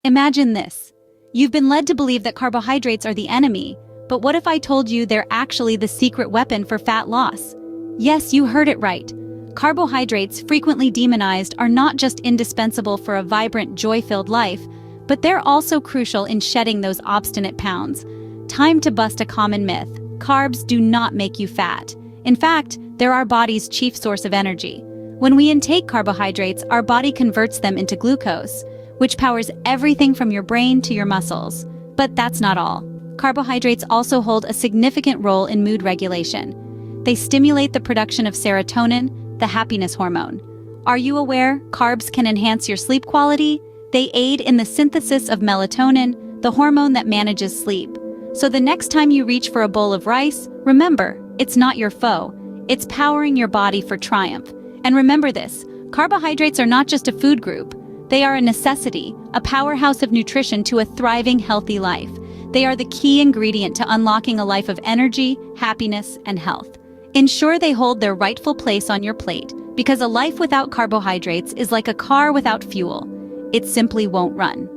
Imagine this. You've been led to believe that carbohydrates are the enemy, but what if I told you they're actually the secret weapon for fat loss? Yes, you heard it right. Carbohydrates, frequently demonized, are not just indispensable for a vibrant, joy-filled life, but they're also crucial in shedding those obstinate pounds. Time to bust a common myth. Carbs do not make you fat. In fact, they're our body's chief source of energy. When we intake carbohydrates, our body converts them into glucose, which powers everything from your brain to your muscles. But that's not all. Carbohydrates also hold a significant role in mood regulation. They stimulate the production of serotonin, the happiness hormone. Are you aware carbs can enhance your sleep quality? They aid in the synthesis of melatonin, the hormone that manages sleep. So the next time you reach for a bowl of rice, remember, it's not your foe. It's powering your body for triumph. And remember this, carbohydrates are not just a food group. They are a necessity, a powerhouse of nutrition to a thriving, healthy life. They are the key ingredient to unlocking a life of energy, happiness, and health. Ensure they hold their rightful place on your plate, because a life without carbohydrates is like a car without fuel. It simply won't run.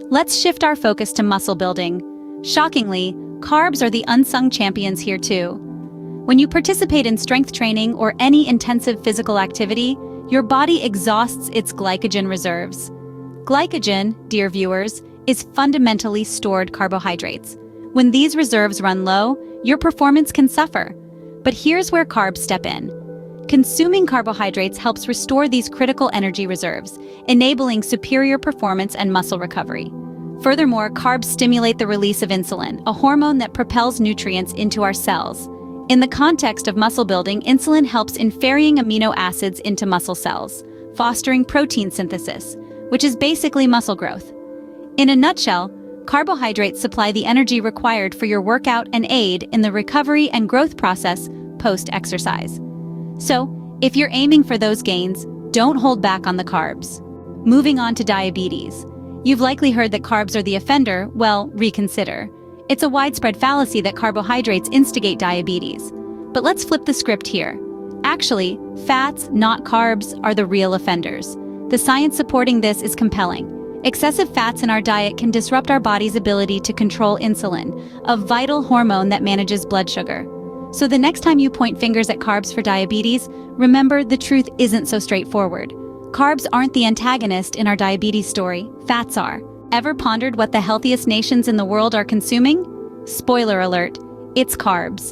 Let's shift our focus to muscle building. Shockingly, carbs are the unsung champions here too. When you participate in strength training or any intensive physical activity, your body exhausts its glycogen reserves. Glycogen, dear viewers, is fundamentally stored carbohydrates. When these reserves run low, your performance can suffer. But here's where carbs step in. Consuming carbohydrates helps restore these critical energy reserves, enabling superior performance and muscle recovery. Furthermore, carbs stimulate the release of insulin, a hormone that propels nutrients into our cells. In the context of muscle building, insulin helps in ferrying amino acids into muscle cells, fostering protein synthesis, which is basically muscle growth. In a nutshell, carbohydrates supply the energy required for your workout and aid in the recovery and growth process post-exercise. So, if you're aiming for those gains, don't hold back on the carbs. Moving on to diabetes. You've likely heard that carbs are the offender. Well, reconsider. It's a widespread fallacy that carbohydrates instigate diabetes. But let's flip the script here. Actually, fats, not carbs, are the real offenders. The science supporting this is compelling. Excessive fats in our diet can disrupt our body's ability to control insulin, a vital hormone that manages blood sugar. So the next time you point fingers at carbs for diabetes, remember the truth isn't so straightforward. Carbs aren't the antagonist in our diabetes story, fats are. Ever pondered what the healthiest nations in the world are consuming? Spoiler alert, it's carbs.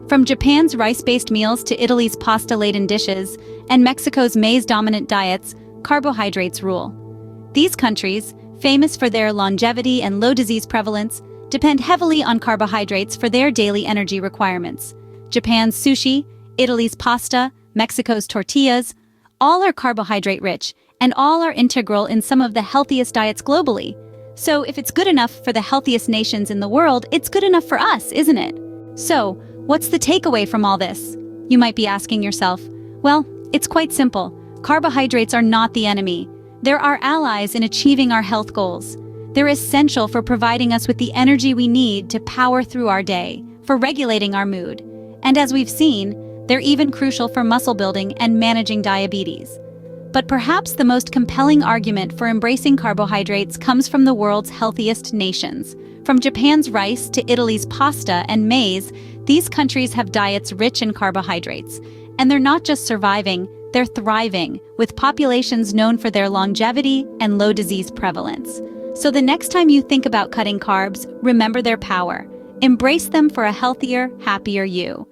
From Japan's rice-based meals to Italy's pasta-laden dishes and Mexico's maize-dominant diets, carbohydrates rule. These countries, famous for their longevity and low disease prevalence, depend heavily on carbohydrates for their daily energy requirements. Japan's sushi, Italy's pasta, Mexico's tortillas, all are carbohydrate-rich, and all are integral in some of the healthiest diets globally. So if it's good enough for the healthiest nations in the world, it's good enough for us, isn't it? So, what's the takeaway from all this? You might be asking yourself. Well, it's quite simple. Carbohydrates are not the enemy. They're our allies in achieving our health goals. They're essential for providing us with the energy we need to power through our day, for regulating our mood. And as we've seen, they're even crucial for muscle building and managing diabetes. But perhaps the most compelling argument for embracing carbohydrates comes from the world's healthiest nations. From Japan's rice to Italy's pasta and maize, these countries have diets rich in carbohydrates. And they're not just surviving, they're thriving, with populations known for their longevity and low disease prevalence. So the next time you think about cutting carbs, remember their power. Embrace them for a healthier, happier you.